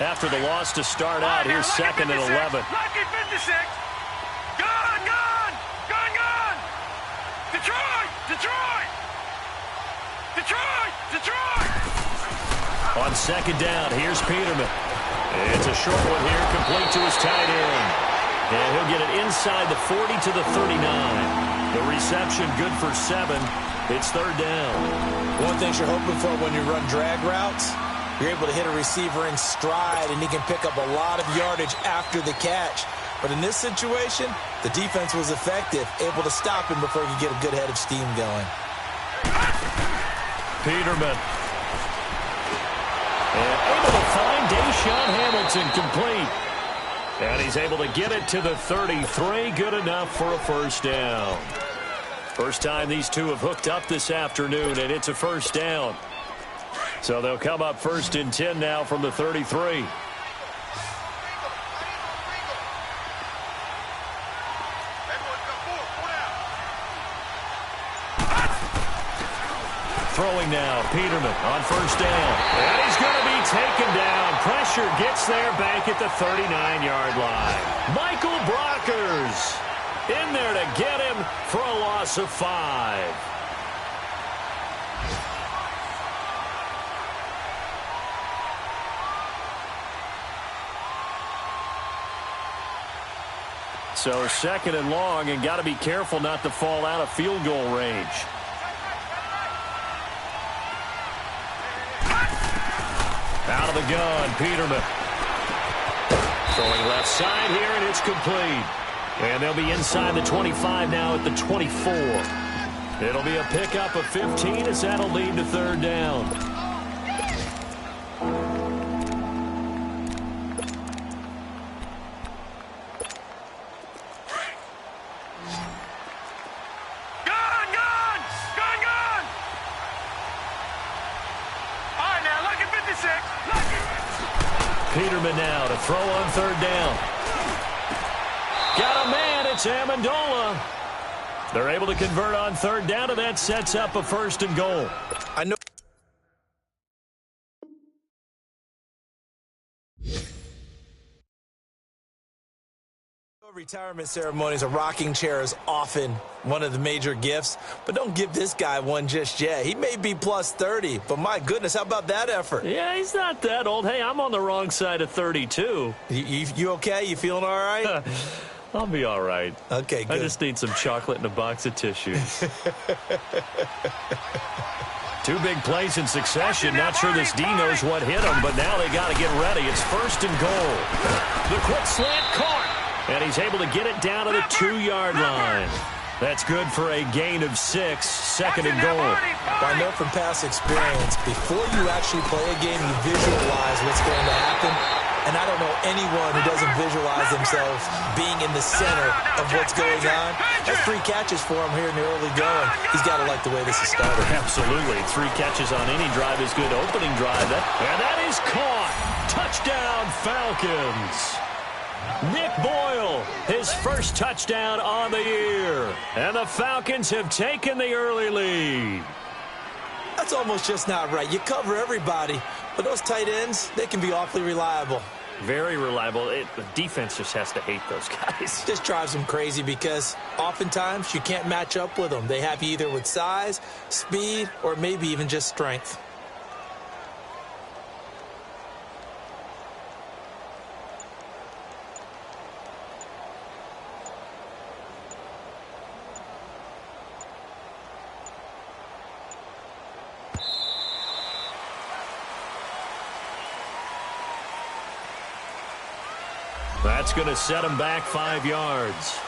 after the loss to start out. Here's second and 11. Lucky 56. Gone, gone, gone, gone. Detroit, Detroit. Detroit, Detroit. On second down, here's Peterman. It's a short one here, complete to his tight end. And he'll get it inside the 40 to the 39. The reception good for 7. It's third down. One thing you're hoping for when you run drag routes, you're able to hit a receiver in stride, and he can pick up a lot of yardage after the catch. But in this situation, the defense was effective, able to stop him before he could get a good head of steam going. Peterman. And able to find Deshaun Hamilton complete. And he's able to get it to the 33. Good enough for a first down. First time these two have hooked up this afternoon, and it's a first down. So they'll come up first and 10 now from the 33. Throwing now, Peterman on first down. And he's going to be taken down. Pressure gets there back at the 39-yard line. Michael Brockers in there to get him for a loss of 5. So second and long, and got to be careful not to fall out of field goal range. Out of the gun, Peterman. Throwing left side here, and it's complete. And they'll be inside the 25 now at the 24. It'll be a pickup of 15 as that'll lead to third down. Peterman now to throw on third down. Got a man, it's Amendola. They're able to convert on third down, and that sets up a first and goal. I know. Retirement ceremonies, a rocking chair is often one of the major gifts, but don't give this guy one just yet. He may be plus 30, but my goodness, how about that effort? Yeah, he's not that old. Hey, I'm on the wrong side of 32. You okay? You feeling all right? I'll be all right. Okay, good. I just need some chocolate and a box of tissues. Two big plays in succession. Not sure this D knows what hit him, but now they got to get ready. It's first and goal. The quick slant caught. And he's able to get it down to the 2-yard line. That's good for a gain of 6, second and goal. I know from past experience, before you actually play a game, you visualize what's going to happen. And I don't know anyone who doesn't visualize themselves being in the center of what's going on. That's 3 catches for him here in the early going. He's got to like the way this is started. Absolutely. 3 catches on any drive is good opening drive. And that is caught. Touchdown, Falcons. Nick Boyle, his first touchdown on the year. And the Falcons have taken the early lead. That's almost just not right. You cover everybody, but those tight ends, they can be awfully reliable. Very reliable. The defense just has to hate those guys. Just drives them crazy because oftentimes you can't match up with them. They have you either with size, speed, or maybe even just strength. That's going to set him back 5 yards.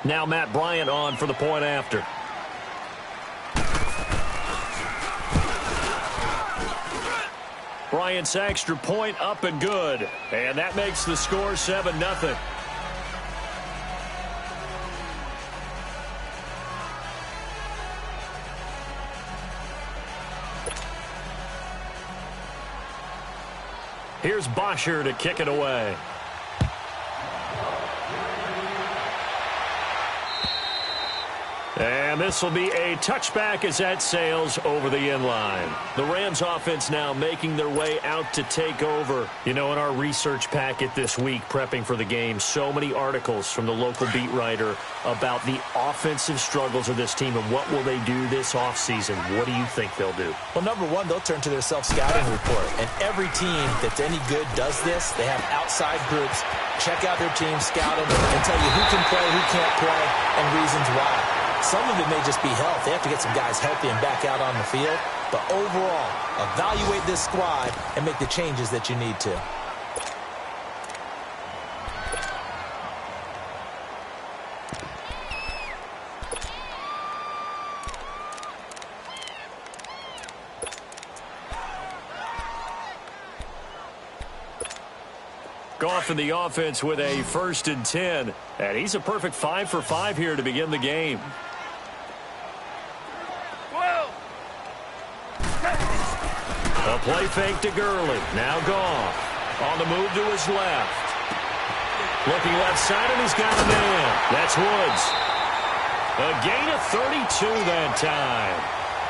Now Matt Bryant on for the point after. Bryant's extra point up and good. And that makes the score 7-0. Here's Bosher to kick it away. And this will be a touchback as that sails over the end line. The Rams offense now making their way out to take over. You know, in our research packet this week, prepping for the game, so many articles from the local beat writer about the offensive struggles of this team and what will they do this offseason. What do you think they'll do? Well, number one, they'll turn to their self-scouting report. And every team that's any good does this. They have outside groups, check out their team, scout them, and tell you who can play, who can't play, and reasons why. Some of it may just be health. They have to get some guys healthy and back out on the field. But overall, evaluate this squad and make the changes that you need to. Goff in the offense with a 1st and 10. And he's a perfect 5 for 5 here to begin the game. A play fake to Gurley. Now Goff. On the move to his left. Looking left side, and he's got a man. That's Woods. A gain of 32 that time.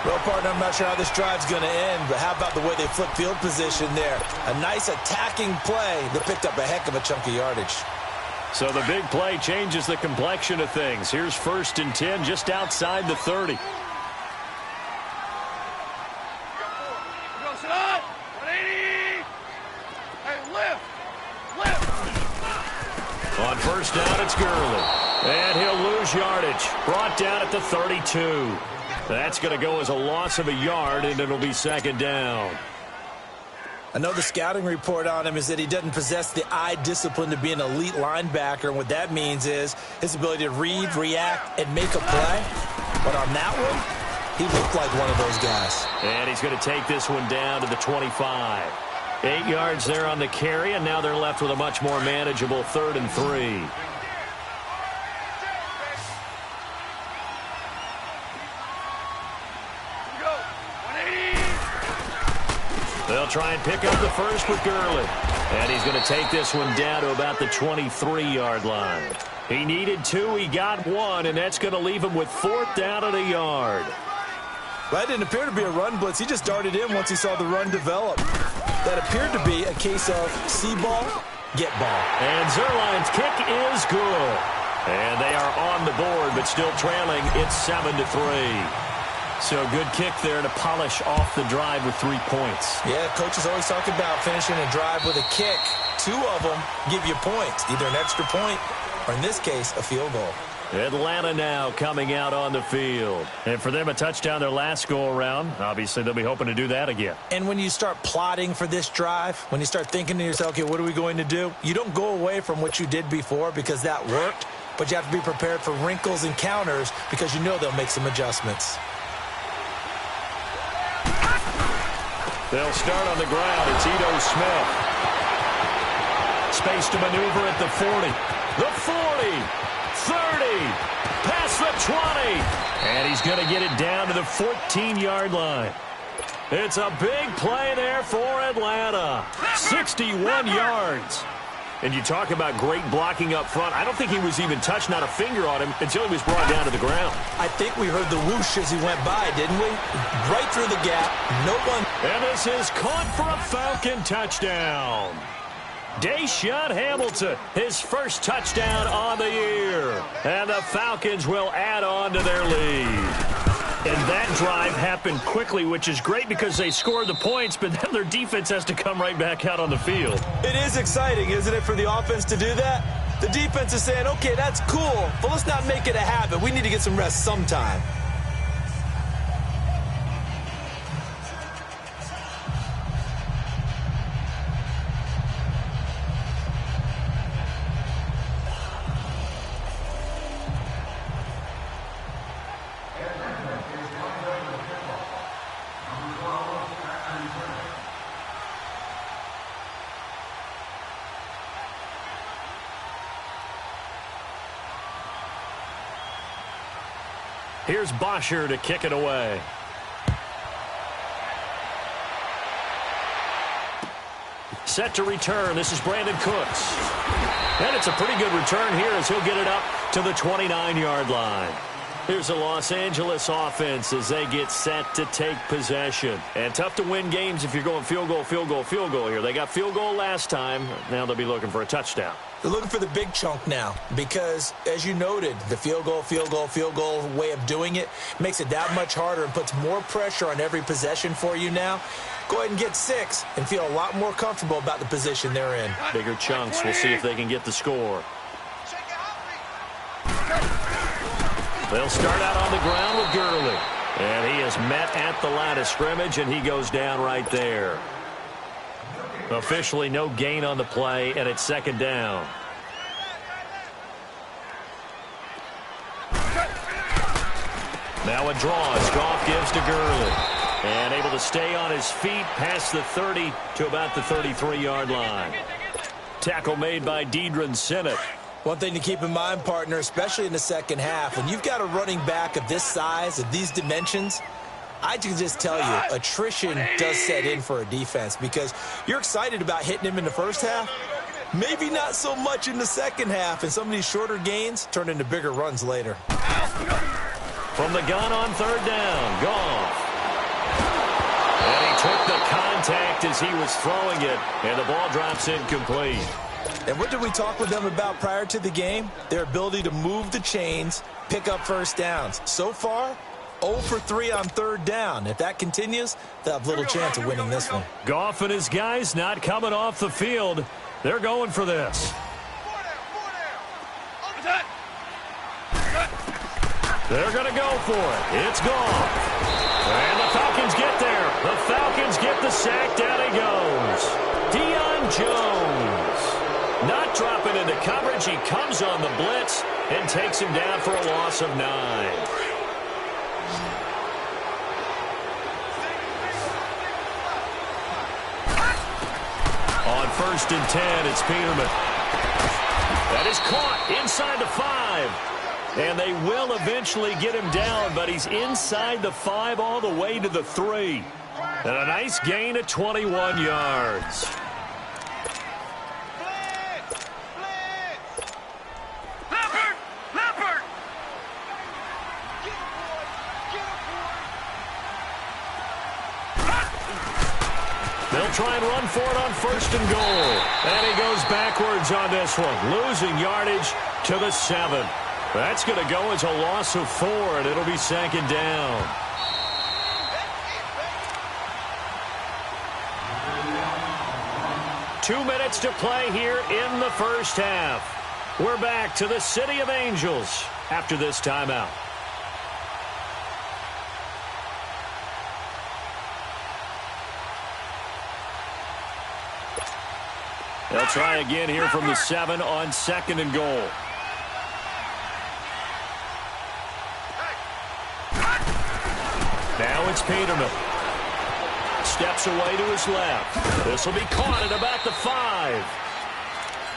Well, partner, I'm not sure how this drive's going to end, but how about the way they flip field position there? A nice attacking play that picked up a heck of a chunk of yardage. So the big play changes the complexion of things. Here's 1st and 10 just outside the 30. On 1st down, it's Gurley. And he'll lose yardage. Brought down at the 32. That's going to go as a loss of a yard, and it'll be 2nd down. I know the scouting report on him is that he doesn't possess the eye discipline to be an elite linebacker, and what that means is his ability to read, react, and make a play. But on that one, he looked like one of those guys. And he's going to take this one down to the 25. 8 yards there on the carry, and now they're left with a much more manageable 3rd and 3. They'll try and pick up the first with Gurley. And he's going to take this one down to about the 23-yard line. He needed 2, he got 1, and that's going to leave him with 4th down at a yard. Well, that didn't appear to be a run blitz. He just darted in once he saw the run develop. That appeared to be a case of see ball, get ball. And Zerline's kick is good. And they are on the board, but still trailing. It's 7-3. So good kick there to polish off the drive with 3 points. Yeah, coaches always talk about finishing a drive with a kick. 2 of them give you points, either an extra point or, in this case, a field goal. Atlanta now coming out on the field. And for them, a touchdown their last go-around. Obviously, they'll be hoping to do that again. And when you start plotting for this drive, when you start thinking to yourself, okay, what are we going to do? You don't go away from what you did before because that worked, but you have to be prepared for wrinkles and counters because you know they'll make some adjustments. They'll start on the ground. It's Ito Smith. Space to maneuver at the 40. The 40. 30, past the 20, and he's going to get it down to the 14-yard line. It's a big play there for Atlanta. 61 yards. And you talk about great blocking up front. I don't think he was even touched, not a finger on him, until he was brought down to the ground. I think we heard the whoosh as he went by, didn't we? Right through the gap. No one. And this is caught for a Falcon touchdown. Deshaun Hamilton, his first touchdown on the year. And the Falcons will add on to their lead. And that drive happened quickly, which is great because they scored the points, but then their defense has to come right back out on the field. It is exciting, isn't it, for the offense to do that? The defense is saying, okay, that's cool, but let's not make it a habit. We need to get some rest sometime. Here's Bosher to kick it away. Set to return. This is Brandon Cooks. And it's a pretty good return here as he'll get it up to the 29-yard line. Here's the Los Angeles offense as they get set to take possession. And tough to win games if you're going field goal, field goal, field goal here. They got field goal last time. Now they'll be looking for a touchdown. They're looking for the big chunk now because, as you noted, the field goal, field goal, field goal way of doing it makes it that much harder and puts more pressure on every possession for you now. Go ahead and get 6 and feel a lot more comfortable about the position they're in. Bigger chunks. We'll see if they can get the score. They'll start out on the ground with Gurley. And he is met at the line of scrimmage, and he goes down right there. Officially no gain on the play, and it's second down. Now a draw as Goff gives to Gurley. And able to stay on his feet past the 30 to about the 33-yard line. Tackle made by Deidron Sinnott. One thing to keep in mind, partner, especially in the second half, when you've got a running back of this size, of these dimensions, I can just tell you, attrition does set in for a defense because you're excited about hitting him in the first half. Maybe not so much in the second half, and some of these shorter gains turn into bigger runs later. From the gun on third down, Goff. And he took the contact as he was throwing it, and the ball drops incomplete. And what did we talk with them about prior to the game? Their ability to move the chains, pick up first downs. So far, 0 for 3 on third down. If that continues, they'll have little chance of winning this one. Goff and his guys not coming off the field. They're going for this. They're going to go for it. It's Goff. And the Falcons get there. The Falcons get the sack. Down he goes. Deion Jones. Not dropping into coverage. He comes on the blitz and takes him down for a loss of 9. On 1st and 10, it's Peterman. That is caught inside the 5. And they will eventually get him down, but he's inside the 5 all the way to the 3. And a nice gain of 21 yards. They'll try and run for it on 1st and goal. And he goes backwards on this one, losing yardage to the 7. That's going to go as a loss of 4, and it'll be 2nd down. Two minutes to play here in the first half. We're back to the City of Angels after this timeout. They'll try again here from the 7 on 2nd and goal. Now it's Peterman. Steps away to his left. This will be caught at about the 5.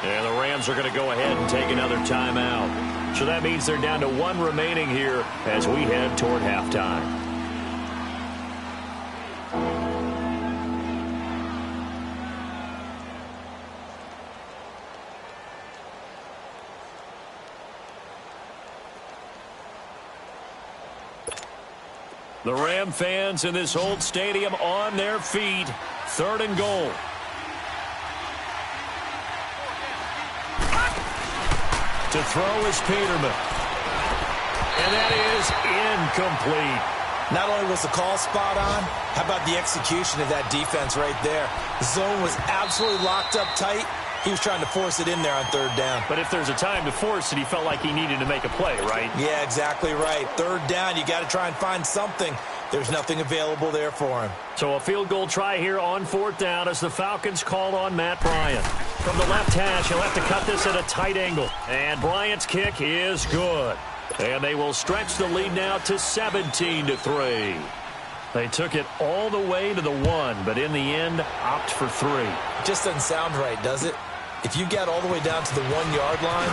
And the Rams are going to go ahead and take another timeout. So that means they're down to 1 remaining here as we head toward halftime. The Ram fans in this old stadium on their feet. 3rd and goal. To throw is Peterman. And that is incomplete. Not only was the call spot on, how about the execution of that defense right there? The zone was absolutely locked up tight. He was trying to force it in there on 3rd down. But if there's a time to force it, he felt like he needed to make a play, right? Yeah, exactly right. 3rd down, you got to try and find something. There's nothing available there for him. So a field goal try here on 4th down as the Falcons call on Matt Bryant. From the left hash, he'll have to cut this at a tight angle. And Bryant's kick is good. And they will stretch the lead now to 17-3. They took it all the way to the 1, but in the end, opt for 3. Just doesn't sound right, does it? If you get all the way down to the 1-yard line,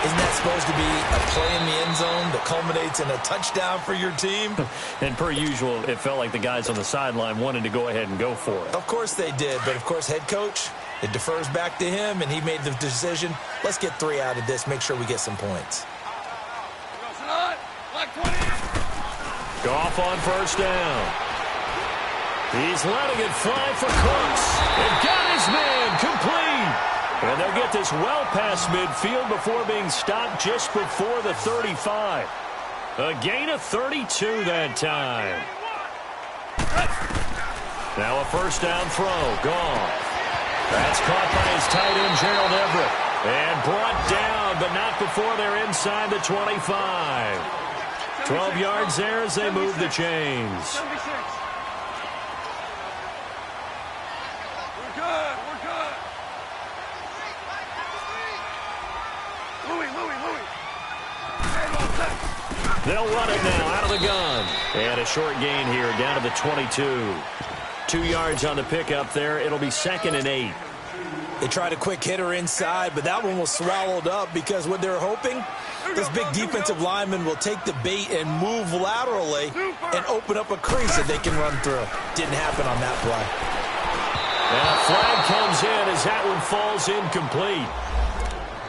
isn't that supposed to be a play in the end zone that culminates in a touchdown for your team? And per usual, it felt like the guys on the sideline wanted to go ahead and go for it. Of course they did, but of course head coach, it defers back to him, and he made the decision, let's get 3 out of this, make sure we get some points. Goff on first down. He's letting it fly for Cooks. And got his man complete. And they'll get this well past midfield before being stopped just before the 35. A gain of 32 that time. Now a first down throw. Gone. That's caught by his tight end, Gerald Everett. And brought down, but not before they're inside the 25. 12 yards there as they move the chains. We're good. Louis. They'll run it now out of the gun. And a short gain here down to the 22. 2 yards on the pickup there. It'll be 2nd and 8. They tried a quick hitter inside, but that one was swallowed up because what they're hoping, this big defensive lineman will take the bait and move laterally and open up a crease that they can run through. Didn't happen on that play. And a flag comes in as that one falls incomplete.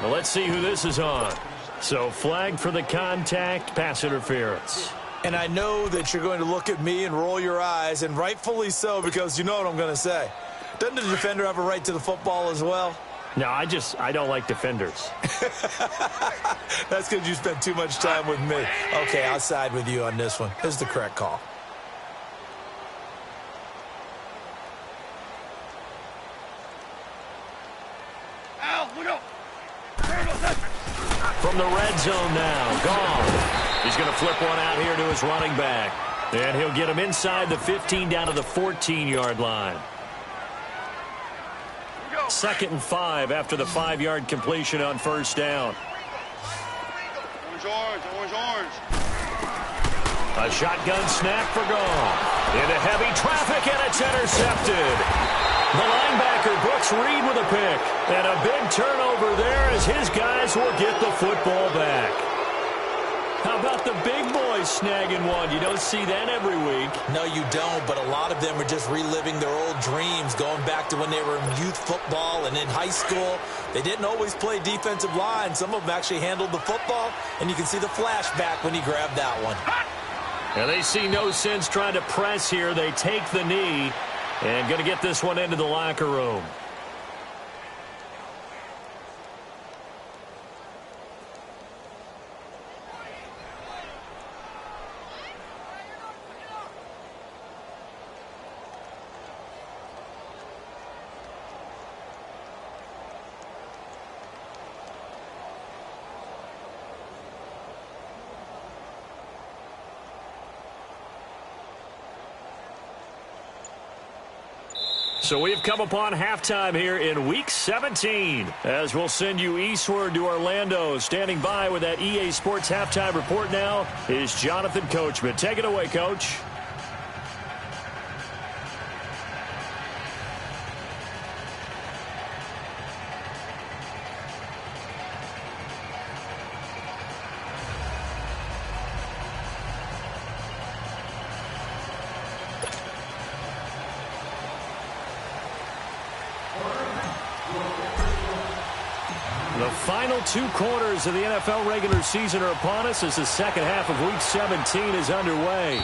Well, let's see who this is on. So flag for the contact, pass interference. And I know that you're going to look at me and roll your eyes, and rightfully so, because you know what I'm going to say. Doesn't the defender have a right to the football as well? No, I don't like defenders. That's because you spent too much time with me. Okay, I'll side with you on this one. This is the correct call. Al, look out. From the red zone now, gone. He's going to flip one out here to his running back. And he'll get him inside the 15 down to the 14-yard line. 2nd and 5 after the 5-yard completion on first down. Orange. A shotgun snap for Goff. Into heavy traffic, and it's intercepted. The linebacker, Brooks Reed, with a pick. And a big turnover there as his guys will get the football back. How about the big boys snagging one? You don't see that every week. No, you don't, but a lot of them are just reliving their old dreams, going back to when they were in youth football and in high school. They didn't always play defensive line. Some of them actually handled the football, and you can see the flashback when he grabbed that one. And they see no sense trying to press here. They take the knee and going to get this one into the locker room. So we've come upon halftime here in Week 17 as we'll send you eastward to Orlando. Standing by with that EA Sports Halftime Report now is Jonathan Coachman. Take it away, Coach. The final 2 quarters of the NFL regular season are upon us as the second half of Week 17 is underway.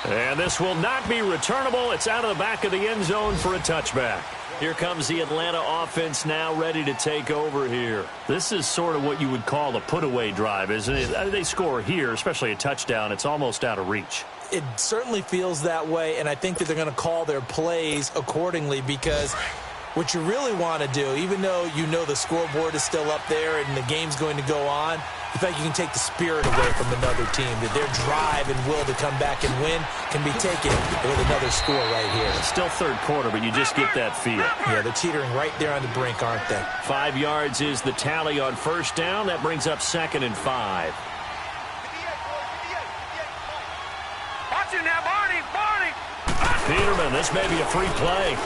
And this will not be returnable. It's out of the back of the end zone for a touchback. Here comes the Atlanta offense now ready to take over here. This is sort of what you would call a put-away drive, isn't it? They score here, especially a touchdown. It's almost out of reach. It certainly feels that way, and I think that they're going to call their plays accordingly because what you really want to do, even though you know the scoreboard is still up there and the game's going to go on, you think you can take the spirit away from another team, that their drive and will to come back and win can be taken with another score right here. It's still third quarter, but you just get that feel. Yeah, they're teetering right there on the brink, aren't they? 5 yards is the tally on first down. That brings up 2nd and 5. Watch it now, Barney. Peterman, this may be a free play.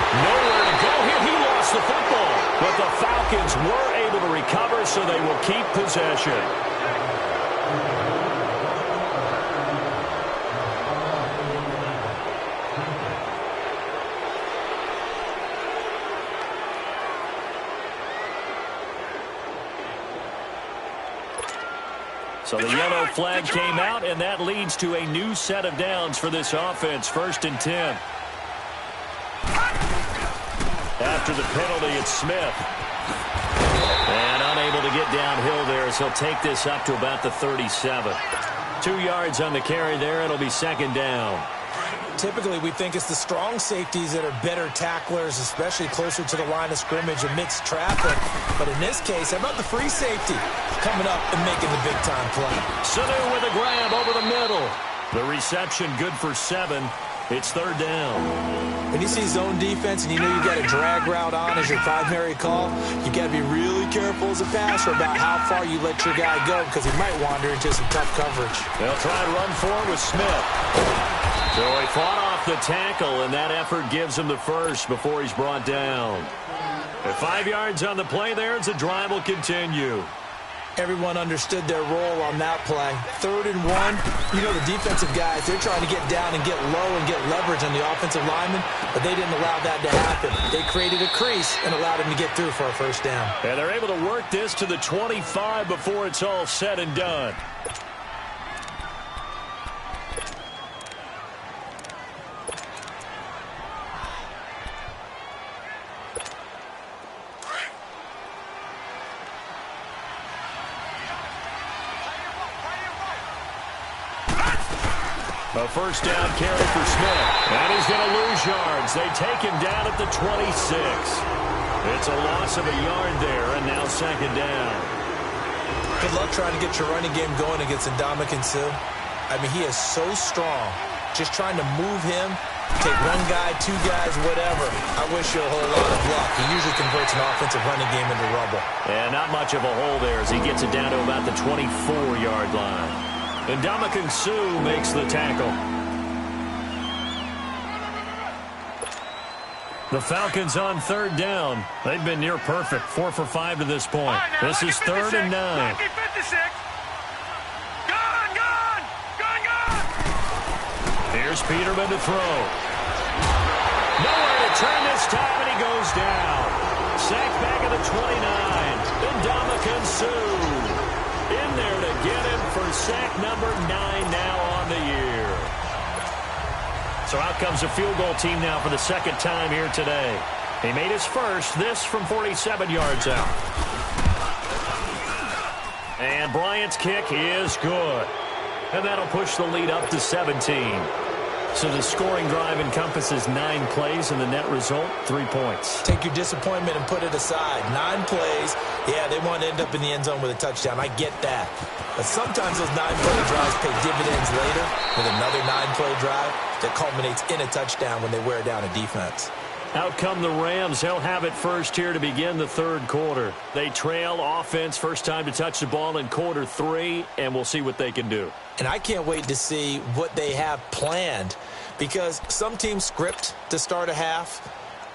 Nowhere to go here. He lost the football. But the Falcons were able to recover, so they will keep possession. So the yellow flag came out, and that leads to a new set of downs for this offense. 1st and 10. After the penalty, it's Smith. And unable to get downhill there as he'll take this up to about the 37. 2 yards on the carry there. It'll be 2nd down. Typically, we think it's the strong safeties that are better tacklers, especially closer to the line of scrimmage amidst traffic. But in this case, how about the free safety coming up and making the big-time play? Sanu with a grab over the middle. The reception good for 7. It's 3rd down. When you see zone defense and you know you've got a drag route on as your primary call, you got to be really careful as a passer about how far you let your guy go because he might wander into some tough coverage. They'll try and run forward with Smith. So he fought off the tackle, and that effort gives him the first before he's brought down. At 5 yards on the play there, as the drive will continue. Everyone understood their role on that play. 3rd and 1. You know the defensive guys, they're trying to get down and get low and get leverage on the offensive lineman, but they didn't allow that to happen. They created a crease and allowed him to get through for a 1st down. And they're able to work this to the 25 before it's all said and done. A 1st down carry for Smith. And he's going to lose yards. They take him down at the 26. It's a loss of a yard there, and now 2nd down. Good luck trying to get your running game going against Ndamukong Suh. I mean, he is so strong. Just trying to move him, take 1 guy, 2 guys, whatever. I wish you a whole lot of luck. He usually converts an offensive running game into rubble. And not much of a hole there as he gets it down to about the 24-yard line. Ndamukong Suh makes the tackle. The Falcons on 3rd down. They've been near perfect, 4 for 5 to this point. This is 3rd and 9. Here's Peterman to throw. Nowhere to turn this time, and he goes down. Sacked back at the 29. Ndamukong Suh in there to get him for sack number 9 now on the year. So out comes a field goal team now for the 2nd time here today. He made his first, this from 47 yards out. And Bryant's kick is good. And that'll push the lead up to 17. So the scoring drive encompasses 9 plays, and the net result, 3 points. Take your disappointment and put it aside. 9 plays. Yeah, they want to end up in the end zone with a touchdown. I get that. But sometimes those 9-play drives pay dividends later with another 9-play drive that culminates in a touchdown when they wear down a defense. Out come the Rams. They'll have it first here to begin the 3rd quarter. They trail offense, first time to touch the ball in quarter 3, and we'll see what they can do. And I can't wait to see what they have planned because some teams script to start a half.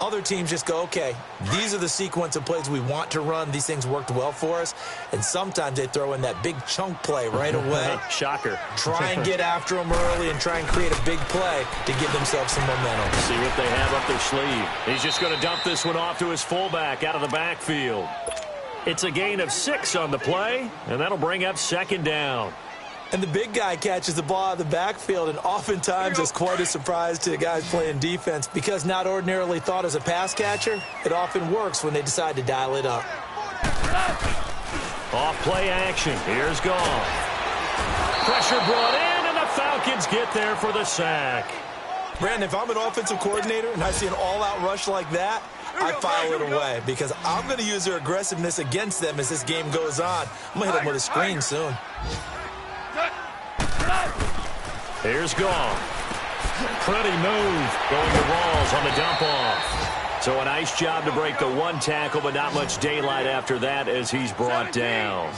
Other teams just go, okay, these are the sequence of plays we want to run. These things worked well for us. And sometimes they throw in that big chunk play right away. Shocker. Try and get after them early and try and create a big play to give themselves some momentum. See what they have up their sleeve. He's just going to dump this one off to his fullback out of the backfield. It's a gain of 6 on the play, and that'll bring up 2nd down. And the big guy catches the ball out of the backfield, and oftentimes it's quite a surprise to the guys playing defense because not ordinarily thought as a pass catcher, it often works when they decide to dial it up. Off play action. Here's Goff. Pressure brought in, and the Falcons get there for the sack. Brandon, if I'm an offensive coordinator and I see an all-out rush like that, I file it away because I'm going to use their aggressiveness against them as this game goes on. I'm going to hit them with a screen soon. Here's Goff. Pretty move going to Rawls on the dump-off. So a nice job to break the 1 tackle, but not much daylight after that as he's brought down.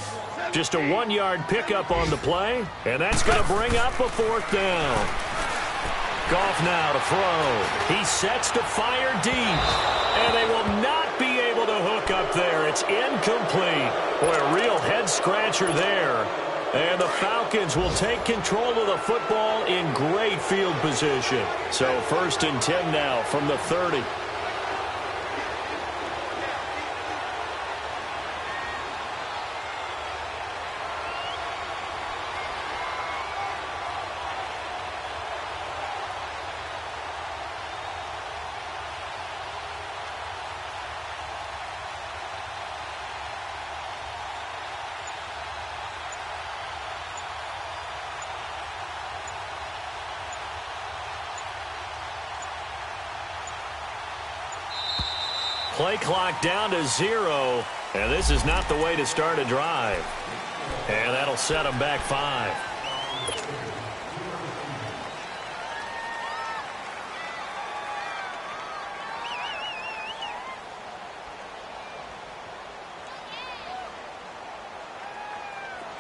Just a 1-yard pickup on the play, and that's going to bring up a 4th down. Goff now to throw. He sets to fire deep, and they will not be able to hook up there. It's incomplete. Boy, a real head-scratcher there. And the Falcons will take control of the football in great field position. So 1st and 10 now from the 30. Play clock down to 0, and this is not the way to start a drive. And that'll set them back 5.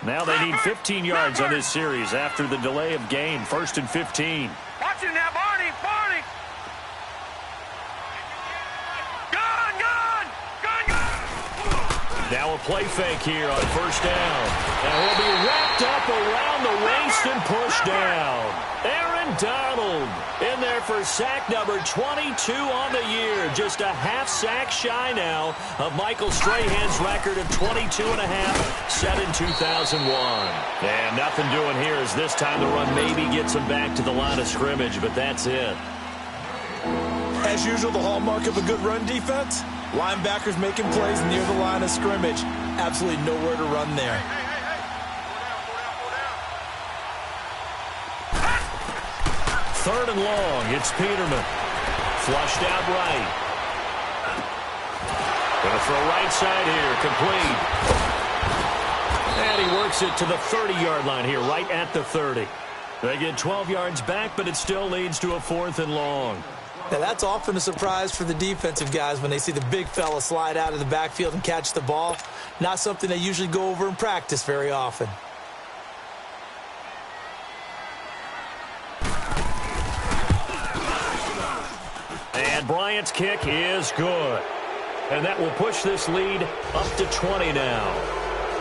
Now they need 15 yards on this series after the delay of game. 1st and 15. Watch it now, Barney. Barney. Gun. Now a play fake here on 1st down. And he'll be wrapped up around the waist and pushed down. Aaron Donald in there for sack number 22 on the year. Just a half sack shy now of Michael Strahan's record of 22.5 set in 2001. And nothing doing here as this time the run maybe gets him back to the line of scrimmage, but that's it. As usual, the hallmark of a good run defense, linebackers making plays near the line of scrimmage. Absolutely nowhere to run there. 3rd and long, it's Peterman. Flushed out right. Gonna throw right side here, complete. And he works it to the 30-yard line here, right at the 30. They get 12 yards back, but it still leads to a 4th and long. Now, that's often a surprise for the defensive guys when they see the big fella slide out of the backfield and catch the ball. Not something they usually go over in practice very often. And Bryant's kick is good. And that will push this lead up to 20 now.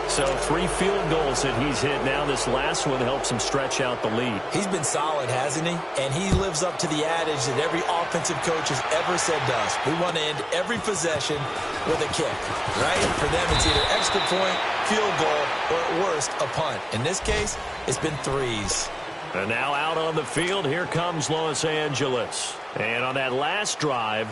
So 3 field goals that he's hit now. This last one helps him stretch out the lead. He's been solid, hasn't he? And he lives up to the adage that every offensive coach has ever said to us. We want to end every possession with a kick, right? For them, it's either extra point, field goal, or at worst, a punt. In this case, it's been 3s. And now out on the field, here comes Los Angeles. And on that last drive,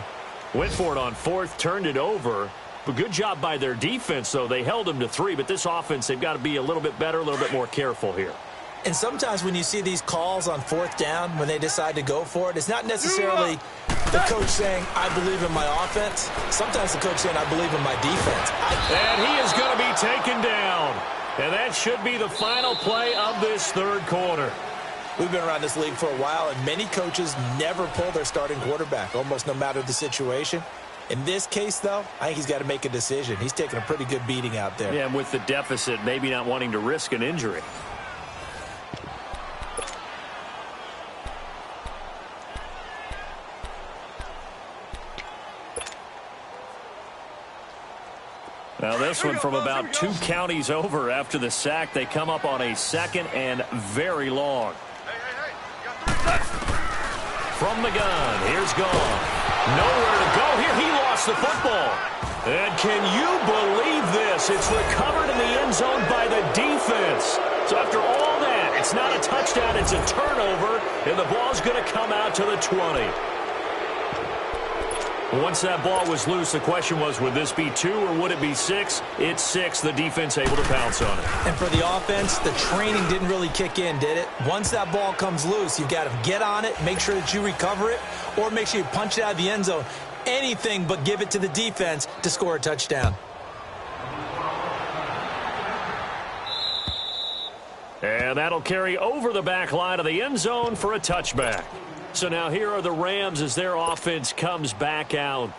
went for it on 4th, turned it over. But good job by their defense, though. They held them to 3, but this offense, they've got to be a little bit better, a little bit more careful here. And sometimes when you see these calls on 4th down, when they decide to go for it, it's not necessarily the coach saying, I believe in my offense. Sometimes the coach saying, I believe in my defense. And he is going to be taken down. And that should be the final play of this 3rd quarter. We've been around this league for a while, and many coaches never pull their starting quarterback, almost no matter the situation. In this case, though, I think he's got to make a decision. He's taking a pretty good beating out there. Yeah, and with the deficit, maybe not wanting to risk an injury. Now this one from about 2 counties over after the sack. They come up on a 2nd and very long. From the gun, here's Gone. Nowhere to go here. He lost the football. And can you believe this? It's recovered in the end zone by the defense. So after all that, it's not a touchdown, it's a turnover, and the ball's going to come out to the 20. Once that ball was loose, the question was, would this be 2 or would it be 6? It's 6. The defense able to pounce on it. And for the offense, the training didn't really kick in, did it? Once that ball comes loose, you've got to get on it, make sure that you recover it, or make sure you punch it out of the end zone. Anything but give it to the defense to score a touchdown. And that'll carry over the back line of the end zone for a touchback. So now here are the Rams as their offense comes back out.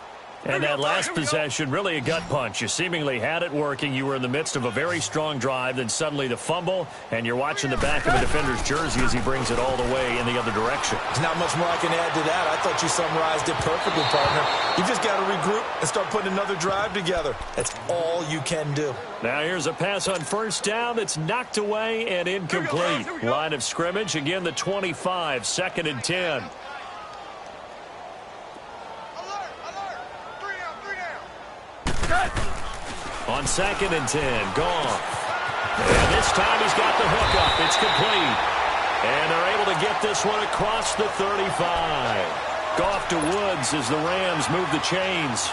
And that last possession, really a gut punch. You seemingly had it working. You were in the midst of a very strong drive. Then suddenly the fumble, and you're watching the back of a defender's jersey as he brings it all the way in the other direction. There's not much more I can add to that. I thought you summarized it perfectly, partner. You just got to regroup and start putting another drive together. That's all you can do. Now here's a pass on 1st down that's knocked away and incomplete. Line of scrimmage, again the 25, 2nd and 10. On 2nd and 10, Gone. And this time he's got the hook up. It's complete. And they're able to get this one across the 35. Goff to Woods as the Rams move the chains.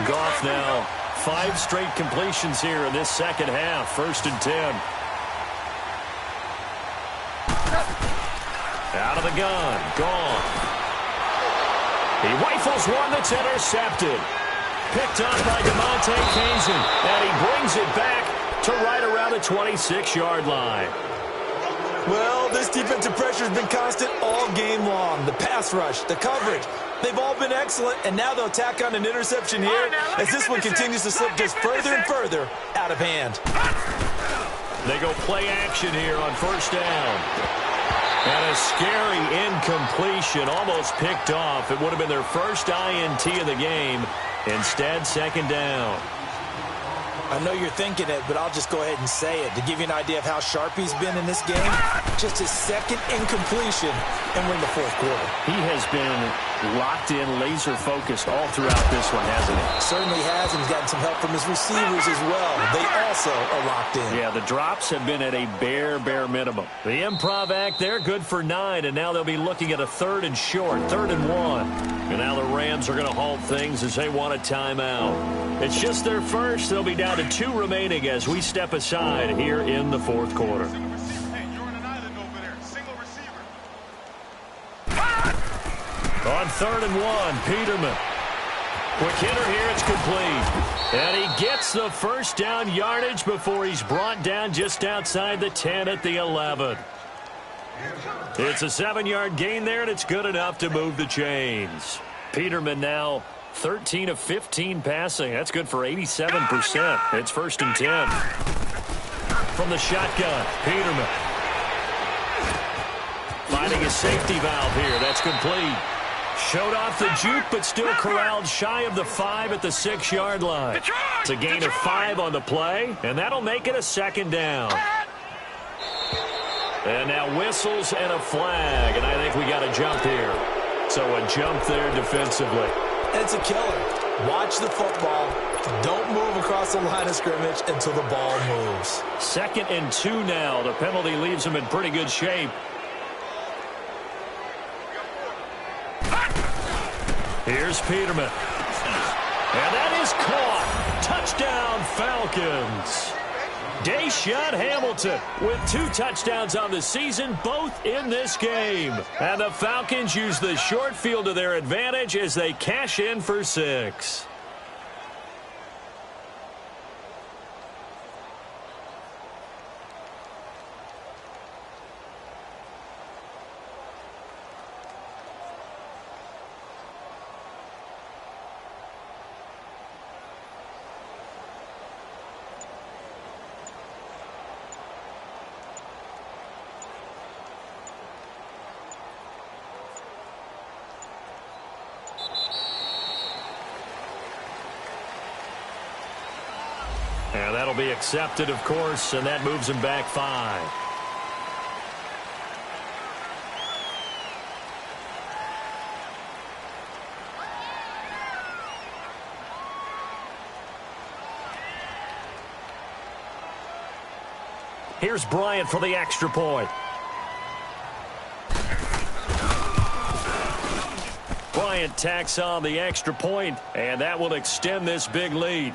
Goff now 5 straight completions here in this 2nd half. 1st and 10. Out of the gun. Gone. He rifles one that's intercepted. Picked up by DeMonte Kazin, and he brings it back to right around the 26-yard line. Well, this defensive pressure has been constant all game long. The pass rush, the coverage, they've all been excellent, and now they'll tack on an interception here as this one continues to slip just further and further out of hand. They go play action here on first down. And a scary incompletion, almost picked off. It would have been their first INT of the game. Instead, second down. I know you're thinking it, but I'll just go ahead and say it. To give you an idea of how sharp he's been in this game, just his second incompletion, and we're in the fourth quarter. He has been locked in, laser-focused all throughout this one, hasn't he? Certainly has, and he's gotten some help from his receivers as well. They also are locked in. Yeah, the drops have been at a bare minimum. The improv act, they're good for 9, and now they'll be looking at a 3rd and short, 3rd and 1. And now the Rams are going to halt things as they want a timeout. It's just their first. They'll be down to 2 remaining as we step aside here in the fourth quarter. On 3rd and 1, Peterman. Quick hitter here, it's complete. And he gets the first down yardage before he's brought down just outside the 10 at the 11. It's a 7-yard gain there, and it's good enough to move the chains. Peterman now 13 of 15 passing. That's good for 87%. It's 1st and 10. From the shotgun, Peterman. Finding a safety valve here. That's complete. Showed off the juke, but still corralled shy of the 5 at the 6-yard line. It's a gain of 5 on the play, and that'll make it a 2nd down. And now whistles and a flag, and I think we got a jump here. So a jump there defensively. And it's a killer. Watch the football. Don't move across the line of scrimmage until the ball moves. 2nd and 2 now. The penalty leaves them in pretty good shape. Here's Peterman. And that is caught. Touchdown, Falcons. Deshaun Hamilton with 2 touchdowns on the season, both in this game. And the Falcons use the short field to their advantage as they cash in for 6. And that'll be accepted, of course, and that moves him back 5. Here's Bryant for the extra point. Bryant tacks on the extra point, and that will extend this big lead.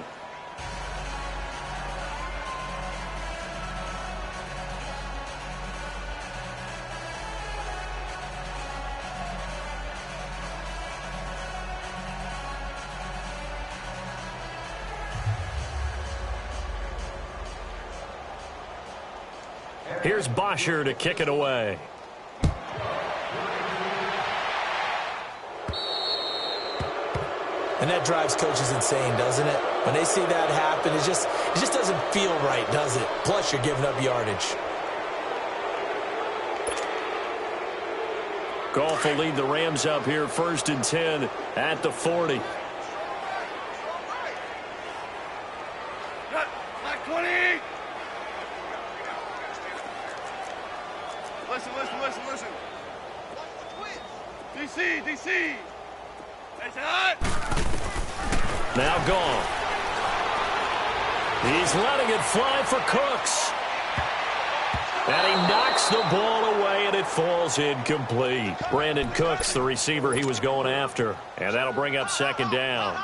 Here's Bosher to kick it away. And that drives coaches insane, doesn't it? When they see that happen, it just doesn't feel right, does it? Plus, you're giving up yardage. Goff will lead the Rams up here 1st and 10 at the 40. Black 20. Listen. DC. That's hot. Now gone. He's letting it fly for Cooks. And he knocks the ball away, and it falls incomplete. Brandon Cooks, the receiver he was going after. And that'll bring up 2nd down.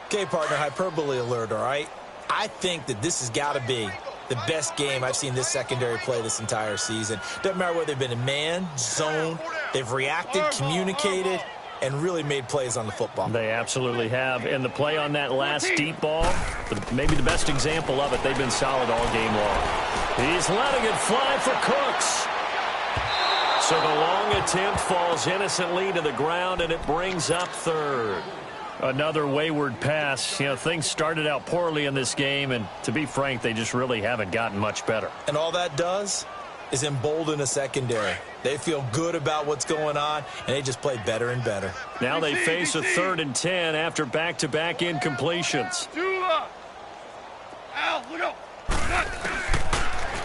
Okay, partner, hyperbole alert, all right? I think that this has got to be the best game I've seen this secondary play this entire season. Doesn't matter whether they've been in man, zone, they've reacted, communicated. and really made plays on the football. They absolutely have. And the play on that last deep ball, maybe the best example of it, they've been solid all game long. He's letting it fly for Cooks. So the long attempt falls innocently to the ground, and it brings up third. Another wayward pass. You know, things started out poorly in this game, and to be frank, they just really haven't gotten much better. And all that does is embolden a secondary. They feel good about what's going on, and they just play better and better. Now they face a 3rd and 10 after back-to-back incompletions. Al, look out.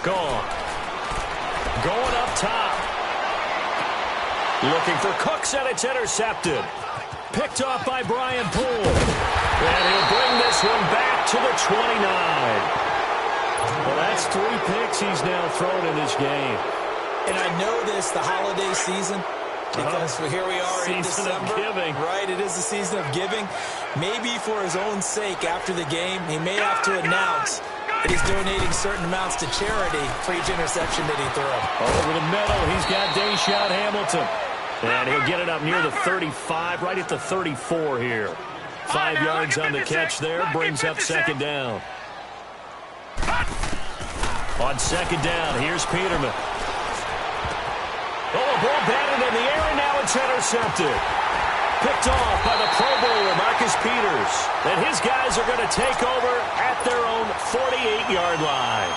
Gone. Going up top. Looking for Cooks, and it's intercepted. Picked off by Brian Poole. And he'll bring this one back to the 29. Well, that's 3 picks he's now thrown in this game. And I know this, the holiday season, because here we are in Season December. of giving. Right, it is the season of giving. Maybe for his own sake after the game, he may have to announce that he's donating certain amounts to charity for each interception that he threw. Over the middle, he's got Deshaun Hamilton. And he'll get it up near the 35, right at the 34 here. 5 yards on the catch there, brings up 2nd down. On 2nd down, here's Peterman. Oh, a ball batted in the air, and now it's intercepted. Picked off by the Pro Bowler, Marcus Peters. And his guys are going to take over at their own 48-yard line.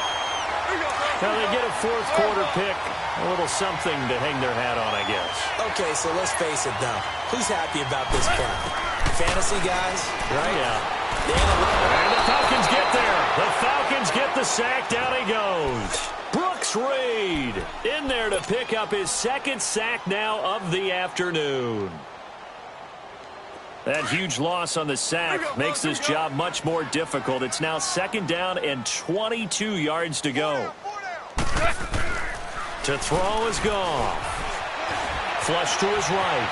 Now they get a 4th quarter pick. A little something to hang their hat on, I guess. Okay, so let's face it, though. Who's happy about this play? Fantasy guys, right? Yeah. And the Falcons get there. The Falcons get the sack. Down he goes. Brooks Reed in there to pick up his 2nd sack now of the afternoon. That huge loss on the sack makes this job much more difficult. It's now 2nd down and 22 yards to go. To throw is gone. Flush to his right.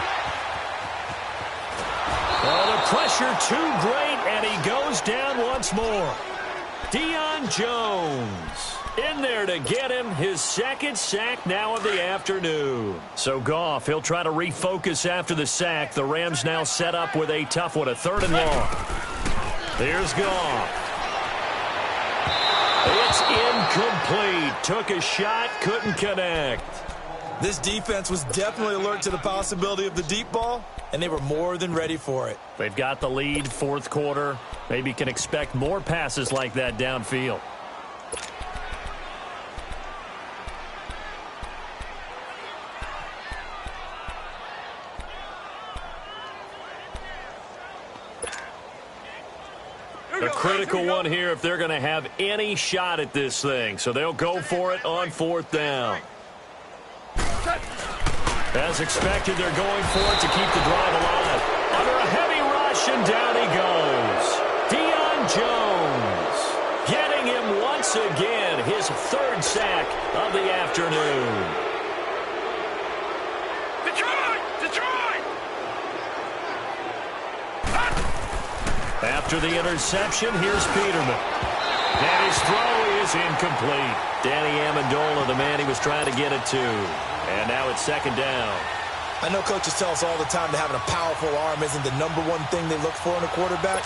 Oh, the pressure too great, and he goes down once more. Deion Jones in there to get him his 2nd sack now of the afternoon. So Goff, he'll try to refocus after the sack. The Rams now set up with a tough one, a 3rd and long. Here's Goff. It's incomplete. Took a shot, couldn't connect. This defense was definitely alert to the possibility of the deep ball, and they were more than ready for it. They've got the lead, 4th quarter. Maybe can expect more passes like that downfield. A critical one here if they're going to have any shot at this thing. So they'll go for it on 4th down. As expected, they're going for it to keep the drive alive. Under a heavy rush, and down he goes. Deion Jones getting him once again, his 3rd sack of the afternoon. Detroit! After the interception, here's Peterman. And his throw is incomplete. Danny Amendola, the man he was trying to get it to. And now it's 2nd down. I know coaches tell us all the time that having a powerful arm isn't the #1 thing they look for in a quarterback.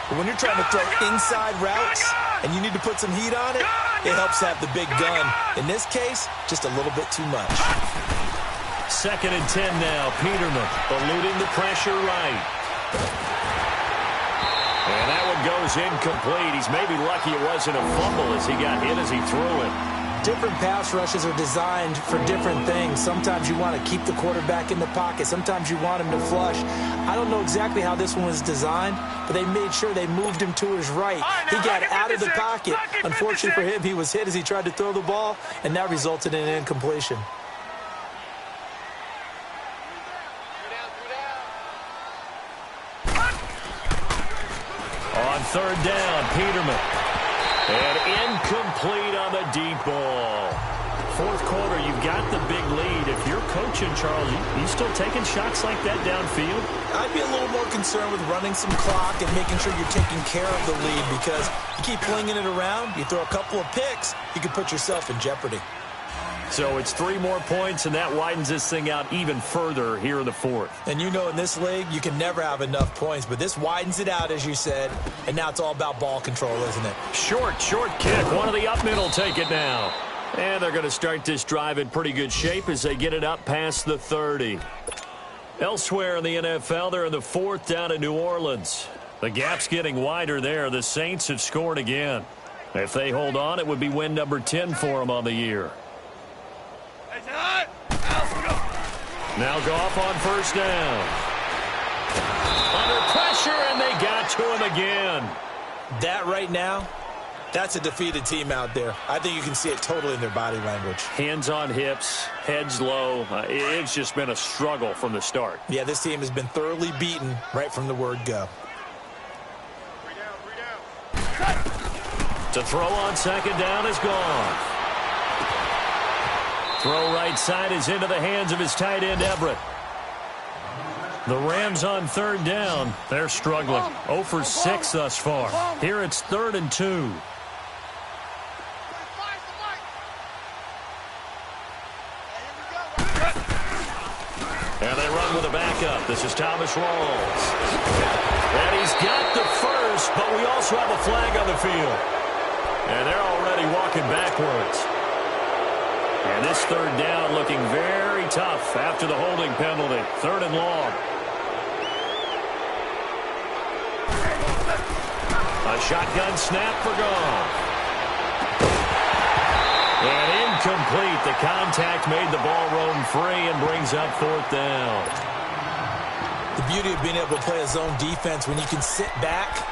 But when you're trying to throw inside routes and you need to put some heat on it, it helps have the big gun. In this case, just a little bit too much. 2nd and 10 now. Peterman eluding the pressure right. And that one goes incomplete. He's maybe lucky it wasn't a fumble as he got hit as he threw it. Different pass rushes are designed for different things. Sometimes you want to keep the quarterback in the pocket. Sometimes you want him to flush. I don't know exactly how this one was designed, but they made sure they moved him to his right. He got out of the pocket. Unfortunately for him, he was hit as he tried to throw the ball, and that resulted in an incompletion. On 3rd down, Peterman. And incomplete on the deep ball. 4th quarter, you've got the big lead. If you're coaching, Charles, you still taking shots like that downfield? I'd be a little more concerned with running some clock and making sure you're taking care of the lead, because you keep flinging it around, you throw a couple of picks, you can put yourself in jeopardy. So it's 3 more points, and that widens this thing out even further here in the fourth. And you know in this league, you can never have enough points, but this widens it out, as you said, and now it's all about ball control, isn't it? Short kick. One of the up middle take it now. And they're going to start this drive in pretty good shape as they get it up past the 30. Elsewhere in the NFL, they're in the fourth down in New Orleans. The gap's getting wider there. The Saints have scored again. If they hold on, it would be win number 10 for them on the year. Now Goff on first down. Under pressure, and they got to him again. That right now, that's a defeated team out there. I think you can see it totally in their body language. Hands on hips, heads low. It's just been a struggle from the start. Yeah, this team has been thoroughly beaten right from the word go. To throw on second down is gone. Throw right side is into the hands of his tight end, Everett. The Rams on third down. They're struggling. 0 for 6 thus far. Here it's 3rd and 2. And they run with a backup. This is Thomas Rawls. And he's got the first, but we also have a flag on the field. And they're already walking backwards. And this third down looking very tough after the holding penalty. 3rd and long. A shotgun snap for Goff. And incomplete. The contact made the ball roam free and brings up 4th down. The beauty of being able to play a zone defense when you can sit back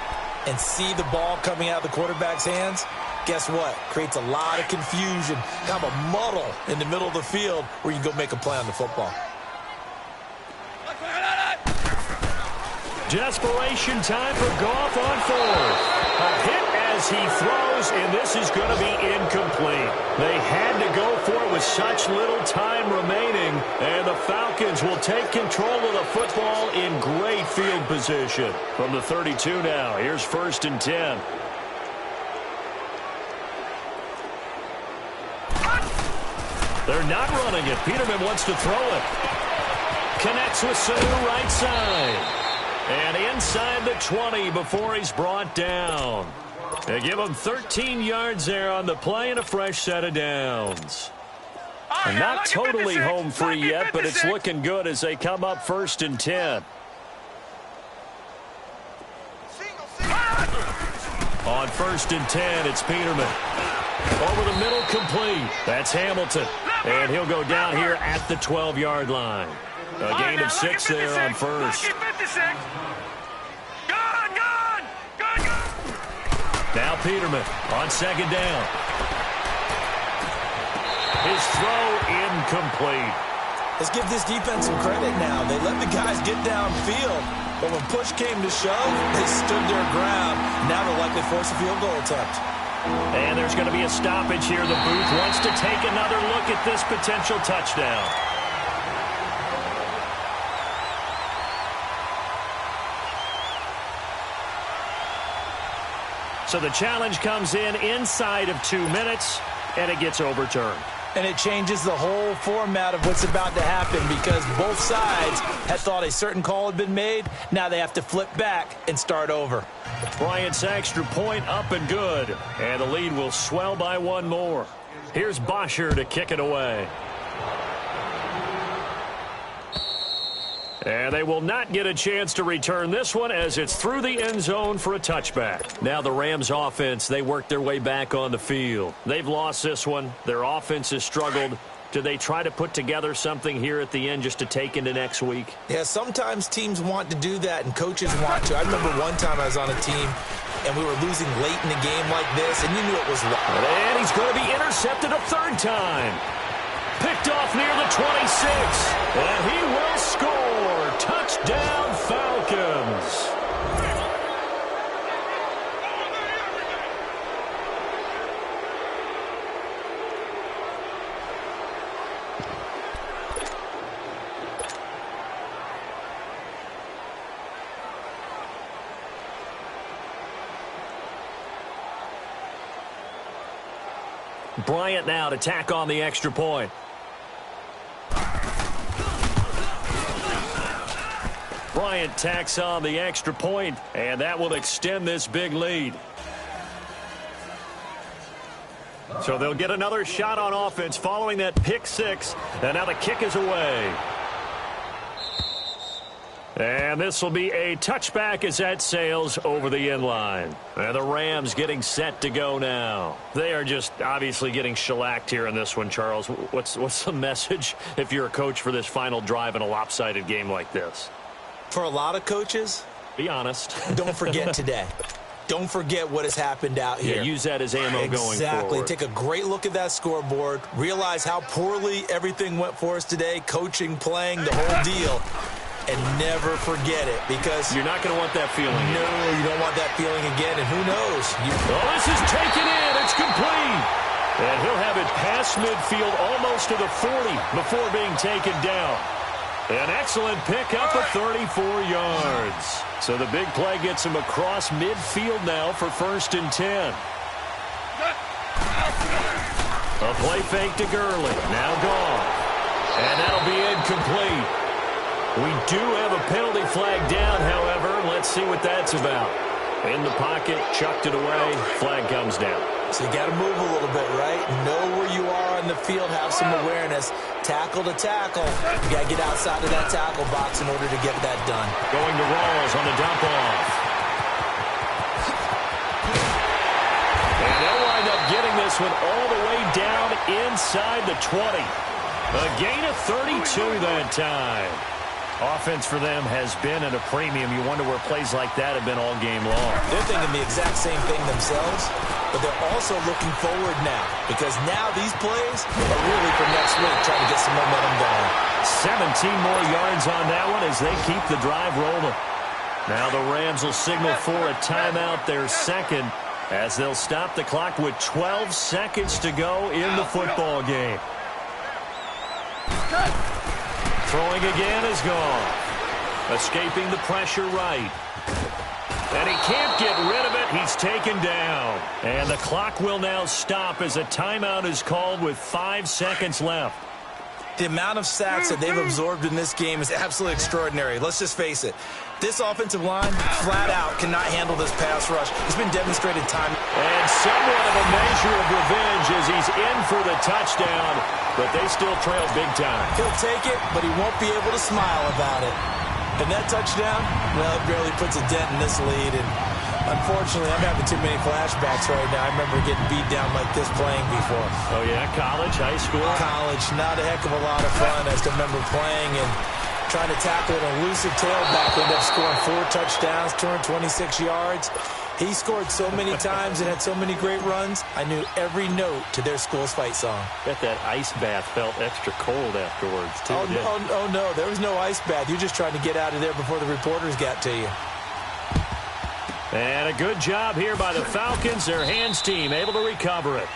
and see the ball coming out of the quarterback's hands, guess what? Creates a lot of confusion, kind of a muddle in the middle of the field where you can go make a play on the football. Desperation time for Goff on 4th. A hit as he throws, and this is going to be incomplete. They had to go for it with such little time remaining, and the Falcons will take control of the football in great field position. From the 32 now, here's 1st and 10. They're not running it. Peterman wants to throw it. Connects with Sanu right side. And inside the 20 before he's brought down. They give him 13 yards there on the play and a fresh set of downs. And not totally home free yet, but it's looking good as they come up 1st and 10. On 1st and 10, it's Peterman. Over the middle, complete. That's Hamilton. And he'll go down here at the 12-yard line. A gain of 6 there on 1st. Now Peterman on 2nd down. His throw incomplete. Let's give this defense some credit now. They let the guys get downfield, but when push came to shove, they stood their ground. Now they'll likely force a field goal attempt. And there's going to be a stoppage here. The booth wants to take another look at this potential touchdown. So the challenge comes in inside of 2 minutes, and it gets overturned. And it changes the whole format of what's about to happen because both sides had thought a certain call had been made. Now they have to flip back and start over. Bryant's extra point up and good. And the lead will swell by 1 more. Here's Bosher to kick it away. And they will not get a chance to return this one as it's through the end zone for a touchback. Now the Rams offense, they work their way back on the field. They've lost this one. Their offense has struggled. Do they try to put together something here at the end just to take into next week? Yeah, sometimes teams want to do that and coaches want to. I remember one time I was on a team and we were losing late in the game like this and you knew it was lost. And he's going to be intercepted a 3rd time. Picked off near the 26. And he will score. Touchdown, Falcons. Bryant now to tack on the extra point. Bryant tacks on the extra point, and that will extend this big lead. So they'll get another shot on offense following that pick six, and now the kick is away. And this will be a touchback as that sails over the end line. And the Rams getting set to go now. They are just obviously getting shellacked here in this one, Charles. What's the message if you're a coach for this final drive in a lopsided game like this? For a lot of coaches, be honest. Don't forget today. Don't forget what has happened out here. Yeah, use that as ammo going forward. Exactly. Take a great look at that scoreboard. Realize how poorly everything went for us today. Coaching, playing, the whole deal. And never forget it, because you're not going to want that feeling. No, you don't want that feeling again. And who knows? This is taken in. It's complete. And he'll have it past midfield almost to the 40 before being taken down. An excellent pickup of 34 yards. So the big play gets him across midfield now for 1st and 10. A play fake to Gurley. Now gone. And that'll be incomplete. We do have a penalty flag down, however. Let's see what that's about. In the pocket, chucked it away. Flag comes down. So you got to move a little bit, right? Know where you are on the field, have some awareness. Tackle to tackle. You got to get outside of that tackle box in order to get that done. Going to Rawls on the dump off. And they'll wind up getting this one all the way down inside the 20. A gain of 32 that time. Offense for them has been at a premium. You wonder where plays like that have been all game long. They're thinking the exact same thing themselves, but they're also looking forward now, because now these plays are really for next week, trying to get some momentum going. 17 more yards on that one as they keep the drive rolling. Now the Rams will signal for a timeout, their second, as they'll stop the clock with 12 seconds to go in the football game. Throwing again is gone. Escaping the pressure right. And he can't get rid of it. He's taken down. And the clock will now stop as a timeout is called with 5 seconds left. The amount of sacks that they've absorbed in this game is absolutely extraordinary. Let's just face it. This offensive line, flat out, cannot handle this pass rush. It's been demonstrated time. And somewhat of a measure of revenge as he's in for the touchdown, but they still trail big time. He'll take it, but he won't be able to smile about it. And that touchdown, well, it barely puts a dent in this lead. And unfortunately, I'm having too many flashbacks right now. I remember getting beat down like this playing before. Oh, yeah? College, high school? College. Not a heck of a lot of fun. I still remember playing and trying to tackle an elusive tailback. Ended up scoring 4 touchdowns, 226 yards. He scored so many times and had so many great runs, I knew every note to their school's fight song. Bet that ice bath felt extra cold afterwards, too. Oh, no, there was no ice bath. You're just trying to get out of there before the reporters got to you. And a good job here by the Falcons. Their hands team able to recover it.